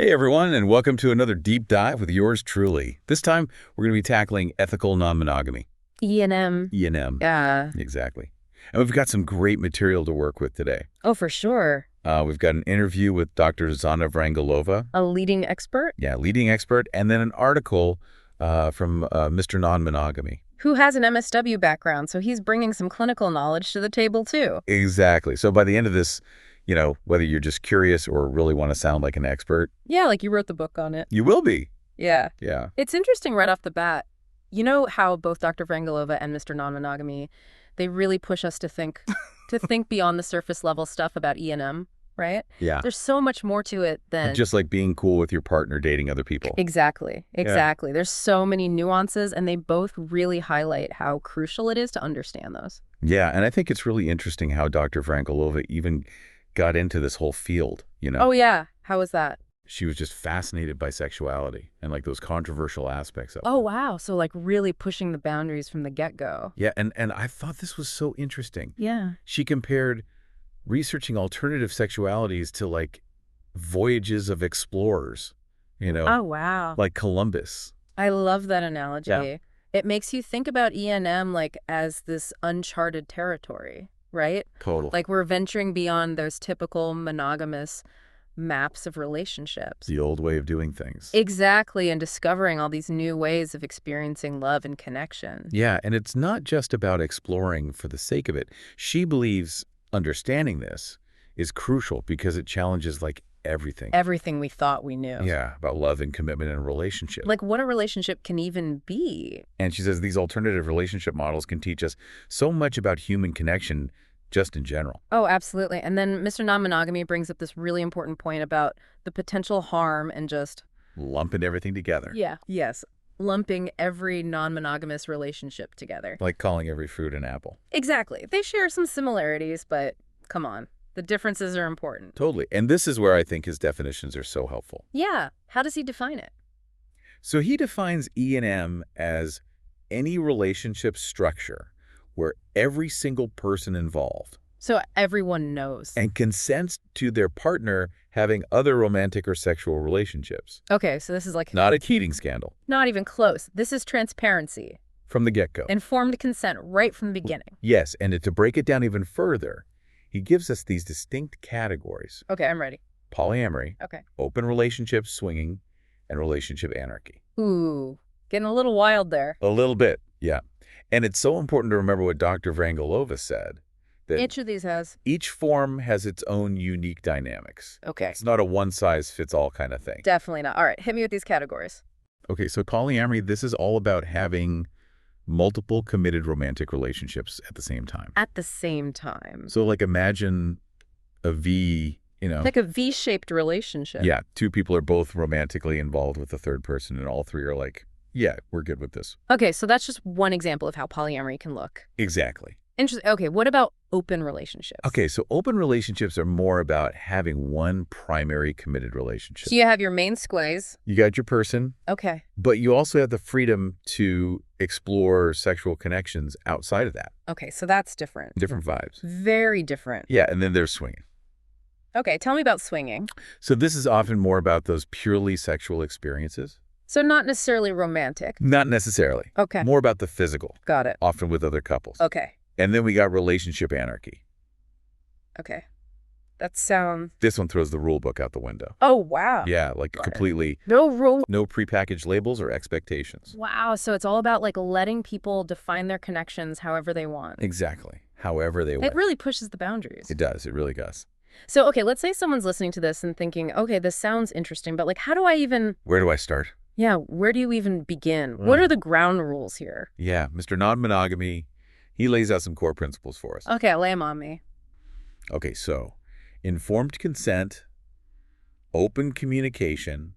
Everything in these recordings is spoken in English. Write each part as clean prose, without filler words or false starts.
Hey everyone, and welcome to another deep dive with yours truly. This time, we're going to be tackling ethical non-monogamy. E&M. E&M. Yeah. Exactly. And we've got some great material to work with today. Oh, for sure. We've got an interview with Dr. Zana Vrangelova. A leading expert? Yeah, leading expert, and then an article from Mr. Non-Monogamy. Who has an MSW background, so he's bringing some clinical knowledge to the table, too. Exactly. So by the end of this, whether you're just curious or really want to sound like an expert. Yeah, like you wrote the book on it. You will be. Yeah. Yeah. It's interesting right off the bat. You know how both Dr. Vrangelova and Mr. Non-Monogamy, they really push us to think beyond the surface level stuff about E&M, right? Yeah. There's so much more to it than just like being cool with your partner dating other people. Exactly. Yeah. There's so many nuances, and they both really highlight how crucial it is to understand those. Yeah, and I think it's really interesting how Dr. Vrangelova even got into this whole field, Oh, yeah. How was that? She was just fascinated by sexuality and like those controversial aspects of it. Oh, wow. So like really pushing the boundaries from the get-go. Yeah, and I thought this was so interesting. Yeah. She compared researching alternative sexualities to like voyages of explorers, Oh, wow. like Columbus. I love that analogy. Yeah. It makes you think about E&M like as this uncharted territory, right? Total. Like we're venturing beyond those typical monogamous maps of relationships. The old way of doing things. Exactly, and discovering all these new ways of experiencing love and connection. Yeah, and it's not just about exploring for the sake of it. She believes understanding this is crucial because it challenges like everything. Everything we thought we knew. Yeah, about love and commitment and relationship. Like what a relationship can even be. And she says these alternative relationship models can teach us so much about human connection just in general. Oh, absolutely. And then Mr. Non-Monogamy brings up this really important point about the potential harm and just lumping everything together. Yeah. Yes. Lumping every non-monogamous relationship together. Like calling every fruit an apple. Exactly. They share some similarities, but come on. The differences are important. Totally. And this is where I think his definitions are so helpful. Yeah. How does he define it? So he defines E&M as any relationship structure where every single person involved So everyone knows. and consents to their partner having other romantic or sexual relationships. Okay, so this is like Not a cheating scandal. not even close. This is transparency. From the get-go. Informed consent right from the beginning. Yes, and to break it down even further, he gives us these distinct categories. Okay, I'm ready. Polyamory, Okay. open relationships, swinging, and relationship anarchy. Ooh, getting a little wild there. A little bit, yeah. And it's so important to remember what Dr. Vrangelova said, that Each of these has. each form has its own unique dynamics. Okay. It's not a one-size-fits-all kind of thing. Definitely not. All right, hit me with these categories. Okay, so polyamory, this is all about having multiple committed romantic relationships at the same time. At the same time. So like imagine a V, Like a V-shaped relationship. yeah, two people are both romantically involved with the third person and all three are like, yeah, we're good with this. Okay, so that's just one example of how polyamory can look. Exactly. Interesting. Okay, what about open relationships? Okay, so open relationships are more about having one primary committed relationship. So you have your main squays. You got your person, Okay. but you also have the freedom to explore sexual connections outside of that. Okay, so that's different. Different vibes. Very different. Yeah, and then there's swinging. Okay, tell me about swinging. So this is often more about those purely sexual experiences. So not necessarily romantic. Not necessarily. Okay. More about the physical, Got it. often with other couples. Okay. And then we got relationship anarchy. Okay. That sounds... This one throws the rule book out the window. Oh, wow. Yeah, like Got it. completely No rule. no prepackaged labels or expectations. Wow, so it's all about like letting people define their connections however they want. Exactly. However they want. It really pushes the boundaries. It does. It really does. So, okay, let's say someone's listening to this and thinking, okay, this sounds interesting, but like, how do I even... Where do I start? Yeah, where do you even begin? What are the ground rules here? Yeah, Mr. Non-Monogamy, he lays out some core principles for us. Okay, lay them on me. Okay, so informed consent, open communication,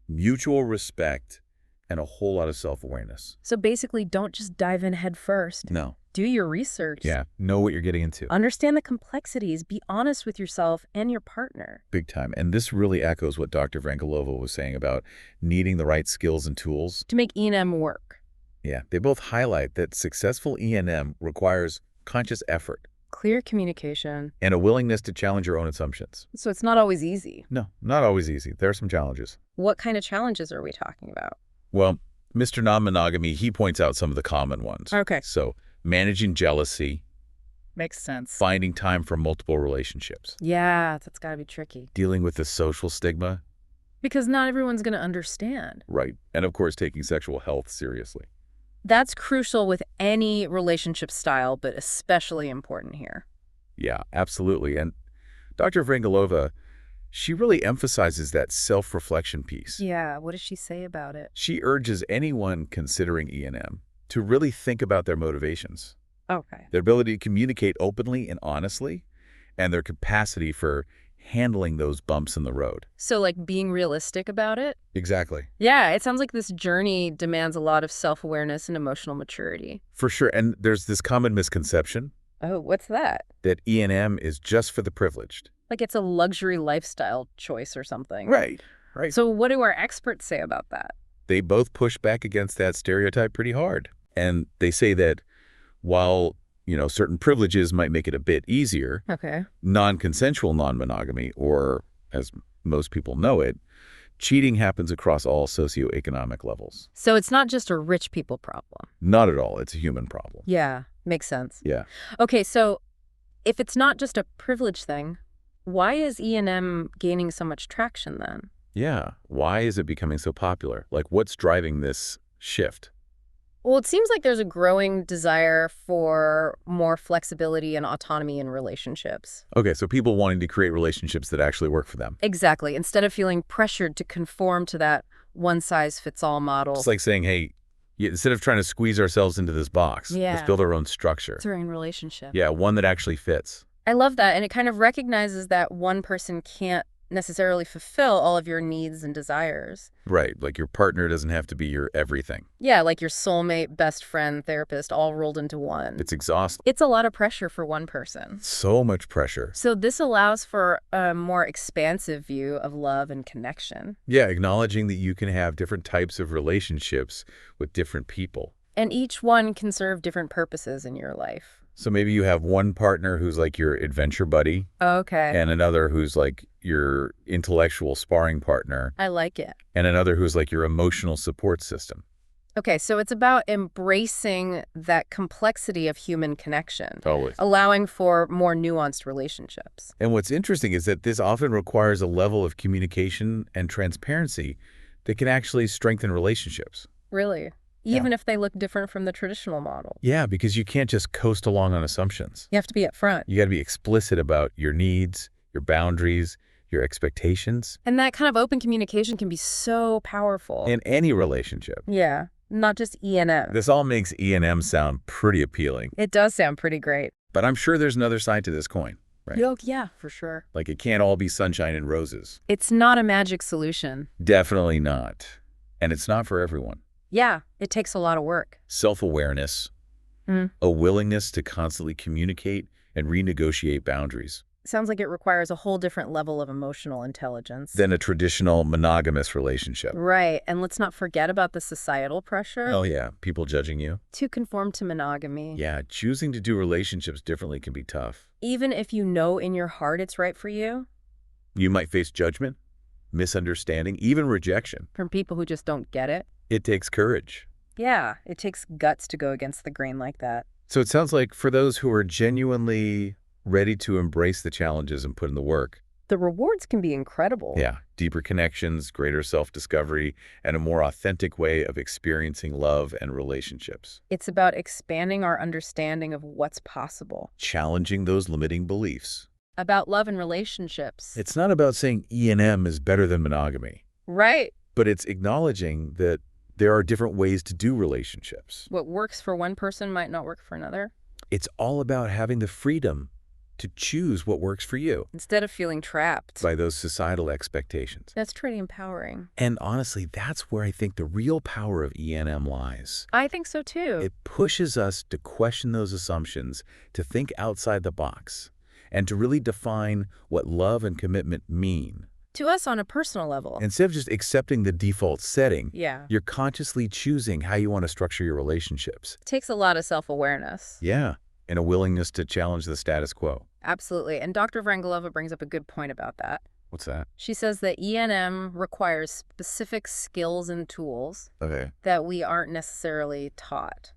mutual respect, and a whole lot of self-awareness. So basically, don't just dive in head first. No. Do your research. Yeah, know what you're getting into. Understand the complexities. Be honest with yourself and your partner. Big time. And this really echoes what Dr. Vrangelova was saying about needing the right skills and tools. To make E&M work. Yeah, they both highlight that successful E&M requires conscious effort. Clear communication. and a willingness to challenge your own assumptions. So it's not always easy. No, not always easy. There are some challenges. What kind of challenges are we talking about? Well, Mr. Non-Monogamy, he points out some of the common ones. Okay. So managing jealousy, Makes sense. finding time for multiple relationships, Yeah, that's got to be tricky. dealing with the social stigma, Because not everyone's going to understand. right, and of course taking sexual health seriously. That's crucial with any relationship style, but especially important here. Yeah, absolutely. And Dr. Vrangelova, she really emphasizes that self-reflection piece. Yeah, what does she say about it? She urges anyone considering E&M to really think about their motivations, Okay. their ability to communicate openly and honestly, and their capacity for handling those bumps in the road. So, like, being realistic about it? Exactly. Yeah, it sounds like this journey demands a lot of self-awareness and emotional maturity. For sure. And there's this common misconception Oh, what's that? that E&M is just for the privileged. Like it's a luxury lifestyle choice or something. Right. So what do our experts say about that? They both push back against that stereotype pretty hard. And they say that while, certain privileges might make it a bit easier, Okay. non-consensual non-monogamy, or as most people know it, cheating happens across all socioeconomic levels. So it's not just a rich people problem. Not at all. It's a human problem. Yeah, makes sense. Yeah. Okay, so if it's not just a privilege thing, why is E&M gaining so much traction then? Yeah. Why is it becoming so popular? Like, what's driving this shift? Well, it seems like there's a growing desire for more flexibility and autonomy in relationships. Okay, so people wanting to create relationships that actually work for them. Exactly. Instead of feeling pressured to conform to that one-size-fits-all model. It's like saying, hey, instead of trying to squeeze ourselves into this box, let's Yeah. build our own structure. It's our own relationship. Yeah, one that actually fits. I love that. And it kind of recognizes that one person can't necessarily fulfill all of your needs and desires. Right, like your partner doesn't have to be your everything. Yeah, like your soulmate, best friend, therapist, all rolled into one. It's exhausting. It's a lot of pressure for one person. So much pressure. So this allows for a more expansive view of love and connection. Yeah, acknowledging that you can have different types of relationships with different people. And each one can serve different purposes in your life. So maybe you have one partner who's like your adventure buddy, Okay. and another who's like your intellectual sparring partner, I like it. and another who's like your emotional support system. Okay, so it's about embracing that complexity of human connection, Always. allowing for more nuanced relationships. And what's interesting is that this often requires a level of communication and transparency that can actually strengthen relationships. Really? Even if they look different from the traditional model. Yeah, because you can't just coast along on assumptions. You have to be upfront. You got to be explicit about your needs, your boundaries, your expectations. And that kind of open communication can be so powerful. In any relationship. Yeah, not just E&M. This all makes E&M sound pretty appealing. It does sound pretty great. But I'm sure there's another side to this coin, right? Yeah, for sure. Like it can't all be sunshine and roses. It's not a magic solution. Definitely not. And it's not for everyone. Yeah, it takes a lot of work. Self-awareness, a willingness to constantly communicate and renegotiate boundaries. Sounds like it requires a whole different level of emotional intelligence. Than a traditional monogamous relationship. Right, and let's not forget about the societal pressure. Oh yeah, people judging you. To conform to monogamy. Yeah, choosing to do relationships differently can be tough. Even if you know in your heart it's right for you. You might face judgment, misunderstanding, even rejection. From people who just don't get it. It takes courage. Yeah, it takes guts to go against the grain like that. So it sounds like for those who are genuinely ready to embrace the challenges and put in the work. The rewards can be incredible. Yeah, deeper connections, greater self-discovery, and a more authentic way of experiencing love and relationships. It's about expanding our understanding of what's possible. Challenging those limiting beliefs. About love and relationships. It's not about saying E&M is better than monogamy. Right. But it's acknowledging that there are different ways to do relationships. What works for one person might not work for another. It's all about having the freedom to choose what works for you. Instead of feeling trapped. By those societal expectations. That's pretty empowering. And honestly, that's where I think the real power of E&M lies. I think so too. It pushes us to question those assumptions, to think outside the box, and to really define what love and commitment mean. To us on a personal level. Instead of just accepting the default setting, Yeah. you're consciously choosing how you want to structure your relationships. It takes a lot of self-awareness. Yeah. and a willingness to challenge the status quo. Absolutely. And Dr. Vrangelova brings up a good point about that. What's that? She says that E&M requires specific skills and tools Okay. that we aren't necessarily taught.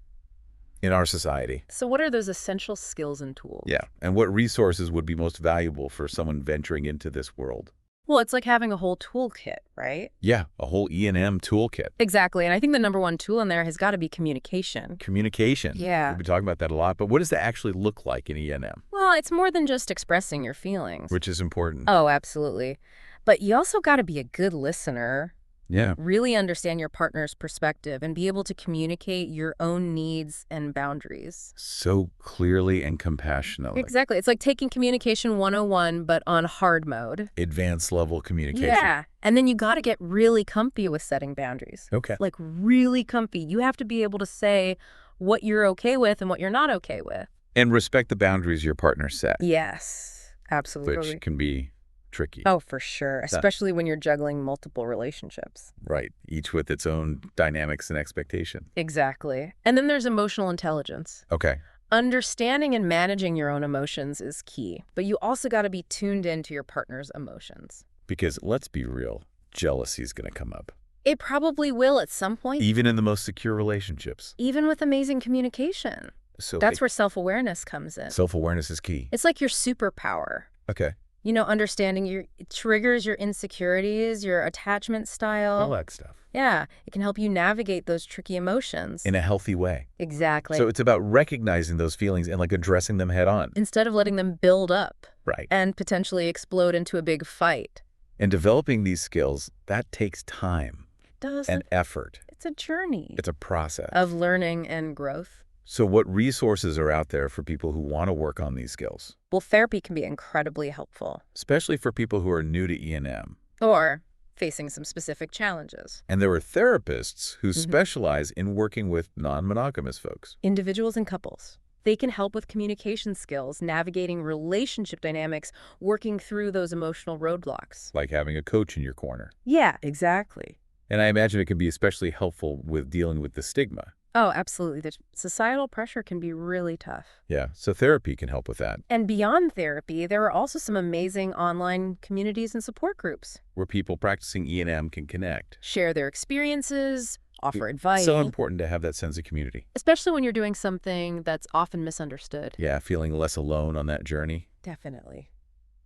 In our society. So what are those essential skills and tools? Yeah. And what resources would be most valuable for someone venturing into this world? Well, it's like having a whole toolkit, right? Yeah, a whole E&M toolkit. Exactly. And I think the number one tool in there has got to be communication. Communication. Yeah. We've been talking about that a lot, but what does that actually look like in E&M? Well, it's more than just expressing your feelings. Which is important. Oh, absolutely. But you also got to be a good listener. Yeah. Really understand your partner's perspective and be able to communicate your own needs and boundaries. So clearly and compassionately. Exactly. It's like taking communication 101, but on hard mode. Advanced level communication. Yeah. And then you got to get really comfy with setting boundaries. Okay. Like really comfy. You have to be able to say what you're okay with and what you're not okay with. And respect the boundaries your partner set. Yes, absolutely. Which can be tricky. Oh, for sure. Especially when you're juggling multiple relationships. Right. Each with its own dynamics and expectation. Exactly. And then there's emotional intelligence. Okay. Understanding and managing your own emotions is key, but you also got to be tuned into your partner's emotions. Because let's be real, jealousy is going to come up. It probably will at some point. Even in the most secure relationships. Even with amazing communication. So That's where self-awareness comes in. self-awareness is key. It's like your superpower. Okay. You know, understanding it triggers your insecurities, your attachment style. All that stuff. Yeah, it can help you navigate those tricky emotions. In a healthy way. Exactly. So it's about recognizing those feelings and like addressing them head on. Instead of letting them build up. Right. And potentially explode into a big fight. And developing these skills, that takes time. It does. And effort. It's a journey. It's a process. Of learning and growth. So what resources are out there for people who want to work on these skills? Well, therapy can be incredibly helpful. Especially for people who are new to E&M. Or facing some specific challenges. And there are therapists who specialize in working with non-monogamous folks. Individuals and couples. They can help with communication skills, navigating relationship dynamics, working through those emotional roadblocks. Like having a coach in your corner. Yeah, exactly. And I imagine it can be especially helpful with dealing with the stigma. Oh, absolutely. The societal pressure can be really tough. Yeah, so therapy can help with that. And beyond therapy, there are also some amazing online communities and support groups. Where people practicing E&M can connect. Share their experiences, offer advice. So important to have that sense of community. Especially when you're doing something that's often misunderstood. Yeah, feeling less alone on that journey. Definitely.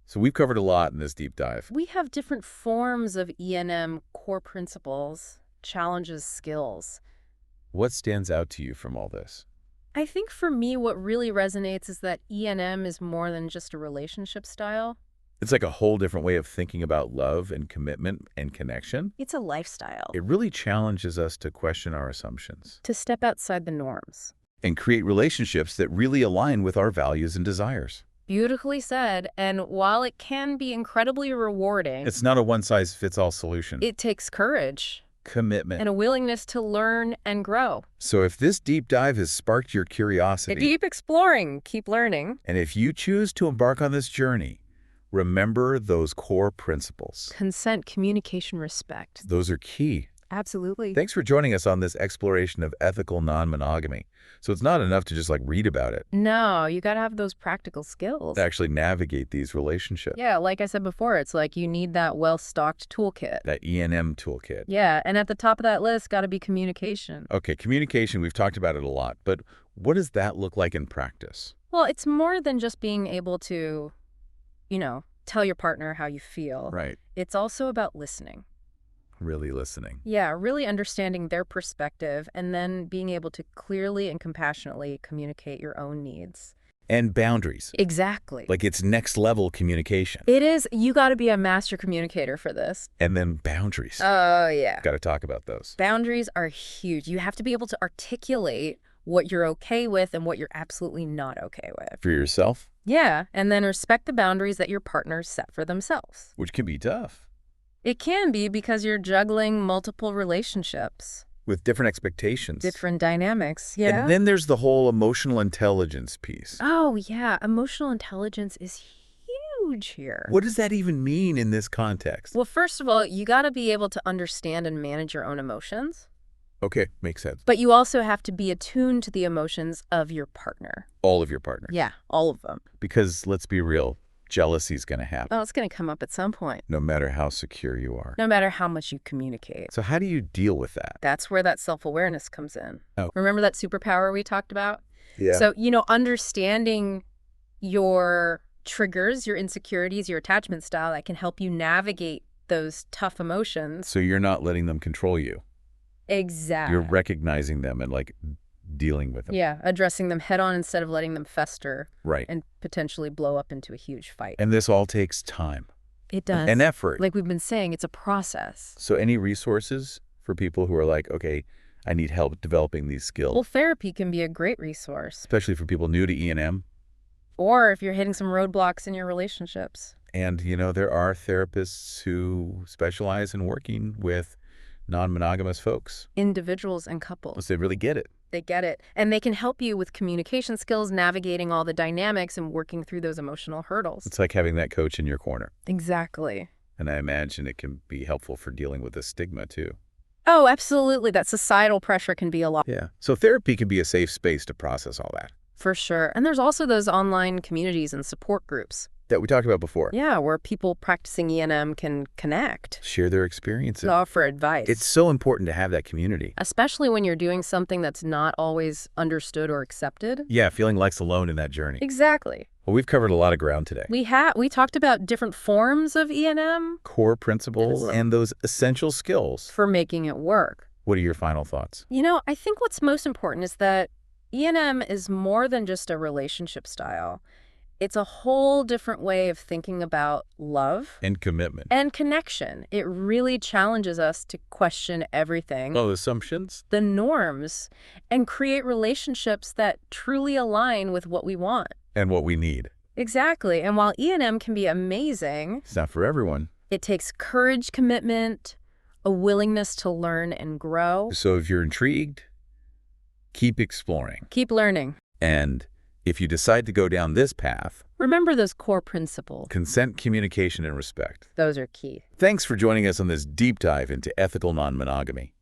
So we've covered a lot in this deep dive. We have different forms of E&M core principles, challenges, skills. What stands out to you from all this? I think for me, what really resonates is that E&M is more than just a relationship style. It's like a whole different way of thinking about love and commitment and connection. It's a lifestyle. It really challenges us to question our assumptions. To step outside the norms. And create relationships that really align with our values and desires. Beautifully said. And while it can be incredibly rewarding, It's not a one-size-fits-all solution. it takes courage. Commitment. And a willingness to learn and grow. So if this deep dive has sparked your curiosity, Keep exploring, keep learning. and if you choose to embark on this journey, remember those core principles. Consent, communication, respect. Those are key. Absolutely. Thanks for joining us on this exploration of ethical non-monogamy. So it's not enough to just like read about it. No, you got to have those practical skills. To actually navigate these relationships. Yeah, like I said before, it's like you need that well-stocked toolkit. That E&M toolkit. Yeah, and at the top of that list got to be communication. Okay, communication, we've talked about it a lot, but what does that look like in practice? Well, it's more than just being able to, tell your partner how you feel. Right. It's also about listening. Really listening. Yeah, really understanding their perspective and then being able to clearly and compassionately communicate your own needs. And boundaries. Exactly. Like it's next level communication. It is. You got to be a master communicator for this. And then boundaries. Oh, yeah. Got to talk about those. Boundaries are huge. You have to be able to articulate what you're okay with and what you're absolutely not okay with. For yourself? Yeah, and then respect the boundaries that your partners set for themselves. Which can be tough. It can be because you're juggling multiple relationships. With different expectations. Different dynamics, yeah. And then there's the whole emotional intelligence piece. Oh, yeah. Emotional intelligence is huge here. What does that even mean in this context? Well, first of all, you got to be able to understand and manage your own emotions. Okay, makes sense. But you also have to be attuned to the emotions of your partner. All of your partners. Yeah, all of them. Because let's be real, jealousy's going to happen. Oh, it's going to come up at some point. No matter how secure you are. No matter how much you communicate. So how do you deal with that? That's where that self-awareness comes in. Oh. Remember that superpower we talked about? Yeah. So, understanding your triggers, your insecurities, your attachment style, that can help you navigate those tough emotions. So you're not letting them control you. Exactly. You're recognizing them and dealing with them. Yeah, addressing them head on instead of letting them fester. Right. And potentially blow up into a huge fight. And this all takes time. It does. And effort. Like we've been saying, it's a process. So any resources for people who are like, okay, I need help developing these skills? Well, therapy can be a great resource. Especially for people new to E&M. Or if you're hitting some roadblocks in your relationships. And, there are therapists who specialize in working with non-monogamous folks. Individuals and couples. They really get it. They get it. And they can help you with communication skills, navigating all the dynamics and working through those emotional hurdles. It's like having that coach in your corner. Exactly. And I imagine it can be helpful for dealing with the stigma, too. Oh, absolutely. That societal pressure can be a lot. Yeah. So therapy can be a safe space to process all that. For sure. And there's also those online communities and support groups. That we talked about before. Yeah, where people practicing E&M can connect. Share their experiences. Offer advice. It's so important to have that community. Especially when you're doing something that's not always understood or accepted. Yeah, feeling less alone in that journey. Exactly. Well, we've covered a lot of ground today. We talked about different forms of E&M. Core principles and those essential skills. For making it work. What are your final thoughts? I think what's most important is that E&M is more than just a relationship style. It's a whole different way of thinking about love. And commitment. And connection. It really challenges us to question everything. Oh, assumptions? The norms. And create relationships that truly align with what we want. And what we need. Exactly. And while E&M can be amazing, it's not for everyone. It takes courage, commitment, a willingness to learn and grow. So if you're intrigued, keep exploring. Keep learning. And if you decide to go down this path, remember those core principles. Consent, communication, and respect. Those are key. Thanks for joining us on this deep dive into ethical non-monogamy.